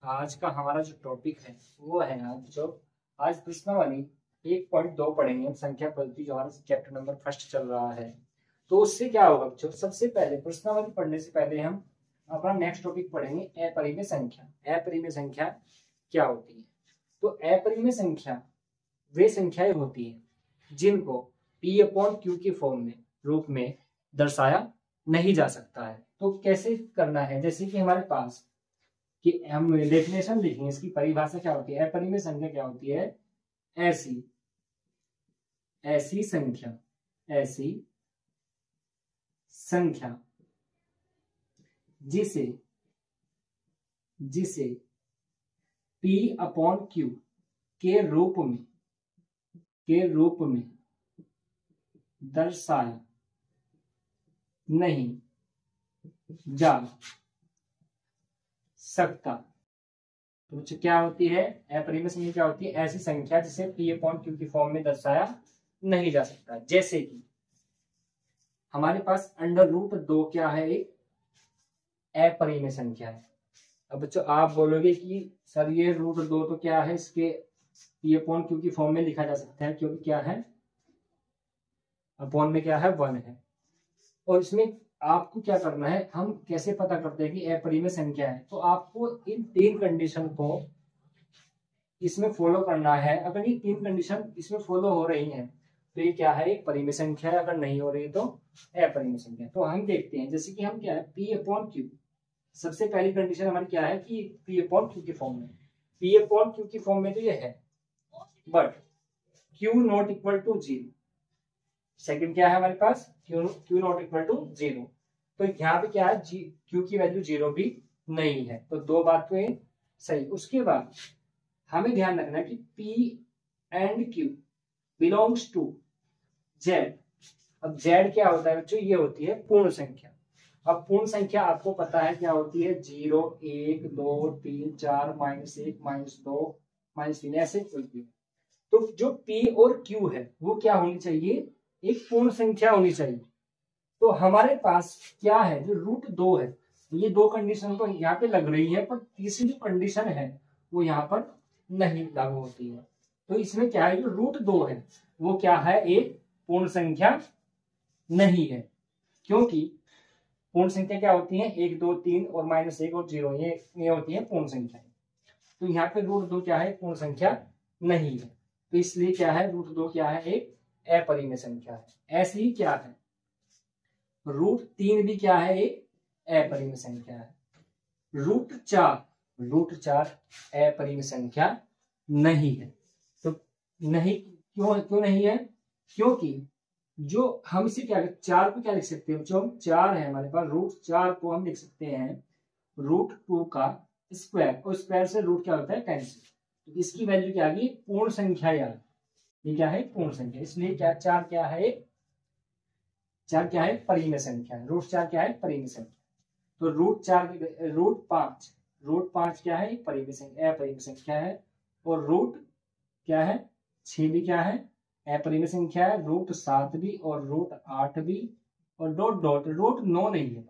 आज का हमारा जो टॉपिक है वो है आज प्रश्नावली 1.2 पढ़ेंगे। संख्या पद्धति जो हमारा चैप्टर नंबर फर्स्ट चल रहा है। तो उससे क्या होगा बच्चों, सबसे पहले प्रश्नावली पढ़ने से पहले हम अपना नेक्स्ट टॉपिक पढ़ेंगे अपरिमेय संख्या। अपरिमेय संख्या क्या होती है? तो अपरिमेय संख्या वे संख्याएं होती हैं जिनको p अपॉन क्यू के फॉर्म में रूप में दर्शाया नहीं जा सकता है। तो कैसे करना है, जैसे कि हमारे पास कि हम डेफिनेशन देखेंगे, इसकी परिभाषा क्या होती है। अपरिमेय संख्या क्या होती है? ऐसी संख्या जिसे p अपॉन क्यू के रूप में दर्शाया नहीं जा सकता। तो क्या होती है अपरिमेय संख्या? क्या होती है? ऐसी संख्या जिसे p अपॉन क्यू की फॉर्म में दर्शाया नहीं जा सकता। जैसे कि हमारे पास √2 क्या है? एक अपरिमेय संख्या है। अब बच्चों आप बोलोगे कि सर ये √2 तो क्या है, इसके p अपॉन क्यू की फॉर्म में लिखा जा सकता है, क्योंकि क्या है अपॉन में क्या है 1 है। और इसमें आपको क्या करना है, हम कैसे पता करते हैं कि अपरिमेय संख्या है? तो आपको इन 3 कंडीशन को इसमें फॉलो करना है। अगर ये 3 कंडीशन इसमें फॉलो हो रही हैं तो ये क्या है, एक परिमेय संख्या है। अगर नहीं हो रही है तो अपरिमेय संख्या। तो हम देखते हैं, जैसे कि हम क्या है p अपॉन क्यू, सबसे पहली कंडीशन हमारी क्या है कि p अपॉन क्यू की फॉर्म में। p अपॉन क्यू की फॉर्म में तो ये है, but q not equal to 0। Second क्या है हमारे पास, q नॉट इक्वल टू 0। तो यहाँ पे क्या है, q की वैल्यू 0 भी नहीं है। तो दो बात तो ये सही। उसके बाद हमें ध्यान रखना है कि p and q belongs to z। अब z क्या होता है बच्चों? ये होती है पूर्ण संख्या। अब पूर्ण संख्या आपको पता है क्या होती है, 0 1 2 3 4 -1 -2 -3 ऐसे चलती है। तो जो p और q है वो क्या होनी चाहिए, एक पूर्ण संख्या होनी चाहिए। तो हमारे पास क्या है, जो √2 है, ये दो कंडीशन तो यहाँ पे लग रही है, पर तीसरी जो कंडीशन है वो यहाँ पर नहीं लागू होती है। तो इसमें क्या है, जो √2 है वो क्या है, एक पूर्ण संख्या नहीं है। क्योंकि पूर्ण संख्या क्या होती है, 1 2 3 और -1 और 0, ये होती है पूर्ण संख्या। तो यहाँ पे √2 क्या है, पूर्ण संख्या नहीं है। तो इसलिए क्या है, √2 क्या है, एक अपरिमेय संख्या है। ऐसे ही क्या है, √3 भी क्या है, एक अपरिमेय संख्या है। √4 अपरिमेय संख्या नहीं है। तो नहीं क्यों नहीं है? क्योंकि जो हम इसे क्या 4 को क्या लिख सकते हैं बच्चों, 4 है हमारे पास, √4 को हम लिख सकते हैं √2 का स्क्वायर, और स्क्वायर से रूट क्या होता है, कैंसिल। तो इसकी वैल्यू क्या आ गई, पूर्ण संख्या यार, ये क्या है, पूर्ण संख्या। इसलिए क्या 4 क्या है, 4 क्या है, परिमेय संख्या है। √4 क्या है, परिमेय संख्या। तो √5 क्या है, परिमेय संख्या, अपरिमेय संख्या है। और रूट क्या है, 6 भी क्या है, अपरिमेय संख्या है। √7 भी और √8 भी, और √9 नहीं है,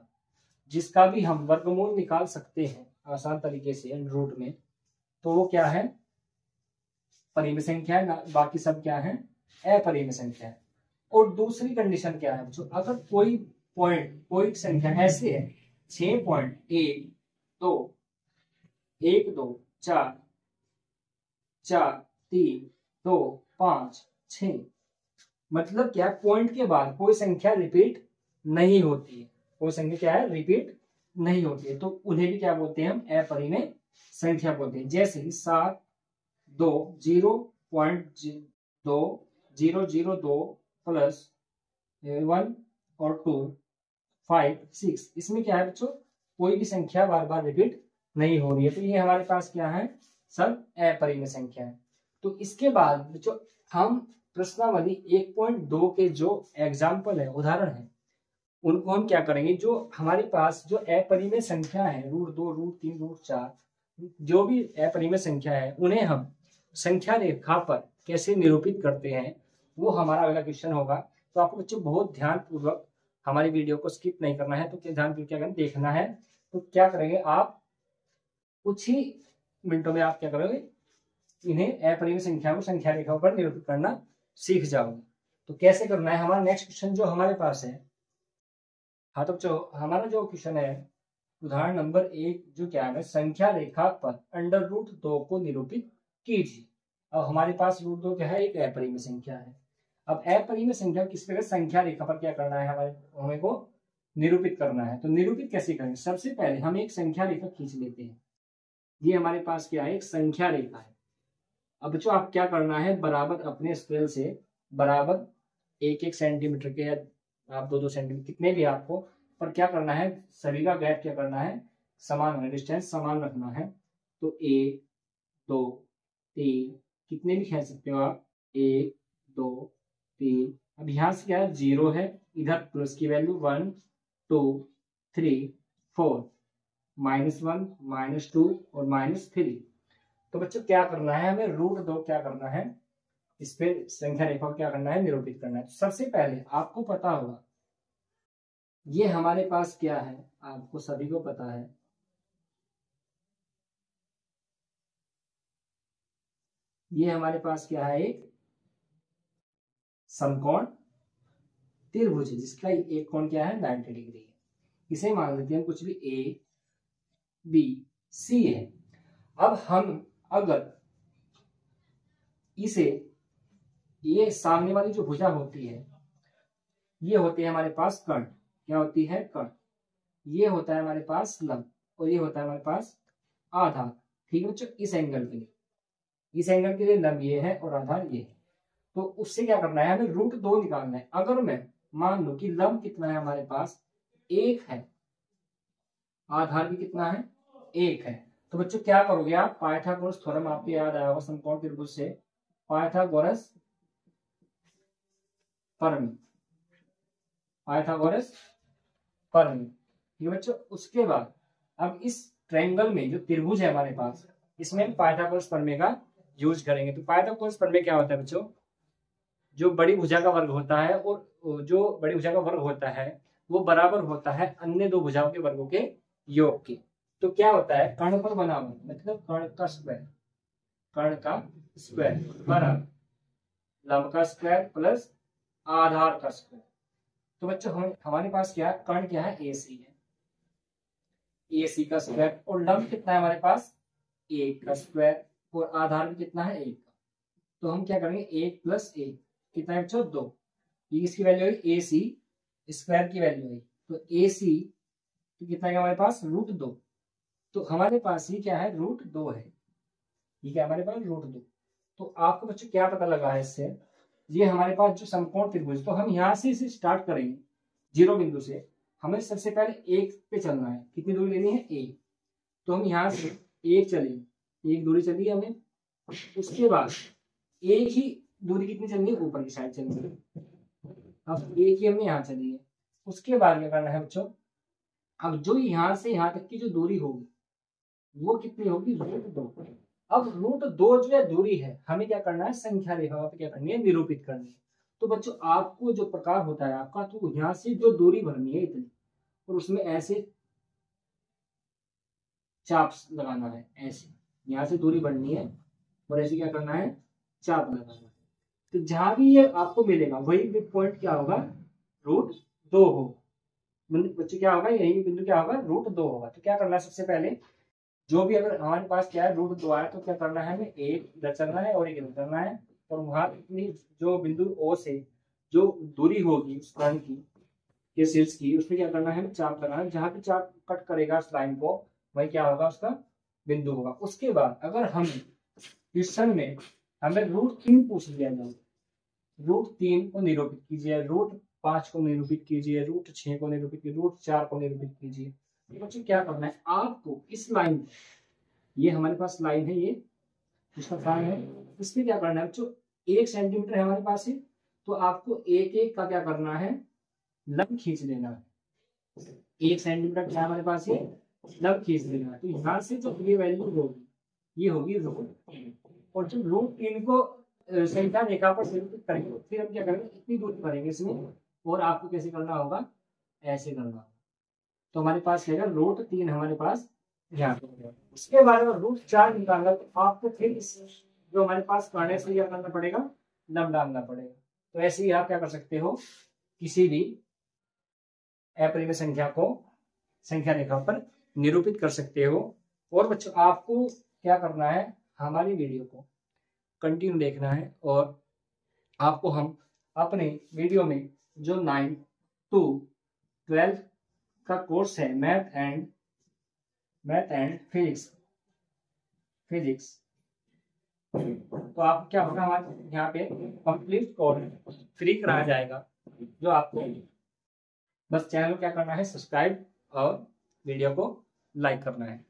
जिसका भी हम वर्गमूल निकाल सकते हैं आसान तरीके से रूट में, तो वो क्या है, परिमेय संख्या है। बाकी सब क्या है, अपरिमेय संख्या है। और दूसरी कंडीशन क्या है, जो अगर कोई संख्या ऐसे है 6.1 2 1 2 4 4 3 2 5 6, मतलब क्या, पॉइंट के बाद कोई संख्या रिपीट नहीं होती है, कोई संख्या क्या है, रिपीट नहीं होती है, तो उन्हें भी क्या बोलते हैं, हम अपरिमेय संख्या बोलते हैं। जैसे 7 2 0.2 002 प्लस 1 और 2 5 6, इसमें क्या है बच्चों, कोई भी संख्या बार बार रिपीट नहीं हो रही है। तो ये हमारे पास क्या है, सब अपरिमेय संख्या है। तो इसके बाद बच्चों हम प्रश्नावली 1.2 के जो एग्जाम्पल है, उदाहरण है, उनको हम क्या करेंगे, जो हमारे पास जो अपरिमेय संख्या है √2 √3 √4, जो भी अपरिमेय संख्या है, उन्हें हम संख्या रेखा पर कैसे निरूपित करते हैं, वो हमारा अगला क्वेश्चन होगा। तो आपको बच्चों बहुत ध्यान पूर्वक हमारी वीडियो को स्किप नहीं करना है, तो क्या ध्यान क्या करना देखना है। तो क्या करेंगे आप, कुछ ही मिनटों में आप क्या करोगे, इन्हें अपरिमेय संख्या को संख्या रेखाओं पर निरूपित करना सीख जाओगे। तो कैसे करना है, हमारा नेक्स्ट क्वेश्चन जो हमारे पास है, हाँ तो जो हमारा जो क्वेश्चन है उदाहरण नंबर 1 जो क्या है, संख्या रेखा पर √2 को निरूपित कीजिए। अब हमारे पास √2 क्या है, एक अपरिमेय संख्या है। अब अपरिमेय संख्या किस प्रकार संख्या रेखा पर क्या करना है, हमें को निरूपित करना है। तो निरूपित कैसे करेंगे, सबसे पहले हम एक संख्या रेखा खींच लेते हैं। ये हमारे पास क्या है, एक संख्या रेखा है। अब जो आप क्या करना है, बराबर अपने स्केल से बराबर 1-1 सेंटीमीटर के या आप 2-2 सेंटीमीटर कितने भी आपको, पर क्या करना है, सभी का गैप क्या करना है, समान है, डिस्टेंस समान रखना है। तो 1 2 3 कितने भी खींच सकते हो आप, 1 2 3। अब यहाँ से क्या है, 0 है, इधर प्लस की वैल्यू 1 2 3 4, -1 -2 और -3। तो बच्चों क्या करना है, हमें √2 क्या करना है, इस पे संख्या रेखा क्या करना है, निरूपित करना है। सबसे पहले आपको पता होगा ये हमारे पास क्या है, आपको सभी को पता है, ये हमारे पास क्या है, एक समकोण त्रिभुज है जिसका एक कोण क्या है, 90 डिग्री है। इसे मान लेते हैं कुछ भी A B C है। अब हम अगर इसे, ये सामने वाली जो भुजा होती है, ये होते हैं हमारे पास कर्ण, क्या होती है, कर्ण। ये होता है हमारे पास लंब और ये होता है हमारे पास आधार। ठीक है बच्चों, इस एंगल के लिए, इस एंगल के लिए लंब ये है और आधार ये है। तो उससे क्या करना है, हमें √2 निकालना है। अगर मैं मान लूं कि लंब कितना है हमारे पास, 1 है, आधार भी कितना है, 1 है, तो बच्चों क्या करोगे आप, पाइथागोरस थ्योरम आपको याद आया होगा समकोण त्रिभुज से, पाइथागोरस प्रमेय, पाइथागोरस प्रमेय। ठीक है बच्चों, उसके बाद अब इस ट्रायंगल में जो त्रिभुज है हमारे पास, इसमें पाइथागोरस प्रमेय का यूज करेंगे। तो पाइथागोरस प्रमेय क्या होता है बच्चों, जो बड़ी भुजा का वर्ग होता है और जो बड़ी भुजा का वर्ग होता है वो बराबर होता है अन्य दो भुजाओं के वर्गों के योग के। तो क्या होता है, कर्ण पर बना हुआ मतलब कर्ण का स्क्वायर, कर्ण का स्क्वायर बराबर लंब का स्क्वायर प्लस आधार का स्क्वायर। तो बच्चों हमारे पास क्या है, कर्ण क्या है, AC है, AC का स्क्वायर, और लंब कितना है हमारे पास, 1 का स्क्वायर, और आधार भी कितना है, 1 का। तो हम क्या करेंगे, 1 + 1 कितना है बच्चों, 2। ये इसकी वैल्यू है AC स्क्वायर की वैल्यू है, तो AC तो कितना है हमारे पास, √2। तो हमारे पास ये क्या है, √2 है, ये क्या हमारे पास √2। तो आपको बच्चों क्या पता लगा है इससे, ये हमारे पास जो समकोण त्रिभुज, तो हम यहाँ से इसे स्टार्ट करेंगे 0 बिंदु से। हमें सबसे पहले 1 पे चलना है, कितनी दूरी लेनी है, 1। तो हम यहाँ से 1 चलेंगे, 1 दूरी चली हमें। उसके बाद एक ही दूरी कितनी चलनी है, ऊपर की साइड चलनी है। अब एक ही हमने यहाँ चली है। उसके बाद क्या करना है बच्चों, अब जो यहाँ से यहाँ तक की जो दूरी होगी वो कितनी होगी, √2। अब √2 जो है दूरी है, हमें क्या करना है, संख्या रेखा पे क्या करनी है, निरूपित करनी है। तो बच्चों आपको जो प्रकार होता है आपका, तो यहाँ से जो दूरी भरनी है इतनी, और उसमें ऐसे चाप लगाना है, ऐसे यहाँ से दूरी बढ़नी है और ऐसे क्या करना है, चाप लगाना है। तो जहां भी ये आपको मिलेगा वही पॉइंट क्या होगा, √2 होगा। बच्चे क्या होगा, यही बिंदु क्या होगा, √2 होगा। तो क्या करना है, सबसे पहले जो भी अगर हमारे पास क्या है, √2 आया तो क्या करना है, हमें एक इधर चलना है और एक इधर करना है, और वहां इतनी जो बिंदु O से जो दूरी होगी उस लाइन की, ये शीर्ष की, उसमें क्या करना है, चाप लगाना है। जहां भी चाप कट करेगा उस लाइन को, वही क्या होगा, उसका बिंदु होगा। उसके बाद अगर हम क्वेश्चन में हमें √3 पूछ लिया जाए, √3 को निरूपित कीजिए, √5 को निरूपित कीजिए, √6 को निरूपित कीजिए, √4 को निरूपित कीजिए। बच्चों क्या करना है आपको, इस लाइन, ये हमारे पास लाइन है, ये इसका कारण है, इसमें क्या करना है बच्चों, 1 सेंटीमीटर है हमारे पास है, तो आपको एक एक का क्या करना है, लंब खींच लेना है। 1 सेंटीमीटर क्या हमारे पास ये लंब खींच लेना है। तो यहाँ से जो ये वैल्यू होगी, ये होगी √3, और जब √3 को संख्या रेखा पर निरूपित करेंगे तो फिर हम क्या करेंगे, इतनी दूरी करेंगे इसमें, और आपको कैसे करना होगा, ऐसे करना होगा। तो हमारे पास क्या है, √3 हमारे पास यहाँ पे। उसके बाद में रूट 4 निकालना, तो आपको फिर इस जो हमारे पास करने से यह करना पड़ेगा, लब डालना पड़ेगा। तो ऐसे ही आप क्या कर सकते हो, किसी भी अपरिमेय संख्या को संख्या रेखा पर निरूपित कर सकते हो। और बच्चों आपको क्या करना है, हमारी वीडियो को कंटिन्यू देखना है, और आपको हम अपने वीडियो में जो 9 to 12 का कोर्स है, मैथ एंड फिजिक्स, तो आप क्या होगा, हमारे यहाँ पे कंप्लीट कोर्स फ्री कराया जाएगा। जो आपको बस चैनल को क्या करना है, सब्सक्राइब और वीडियो को लाइक करना है।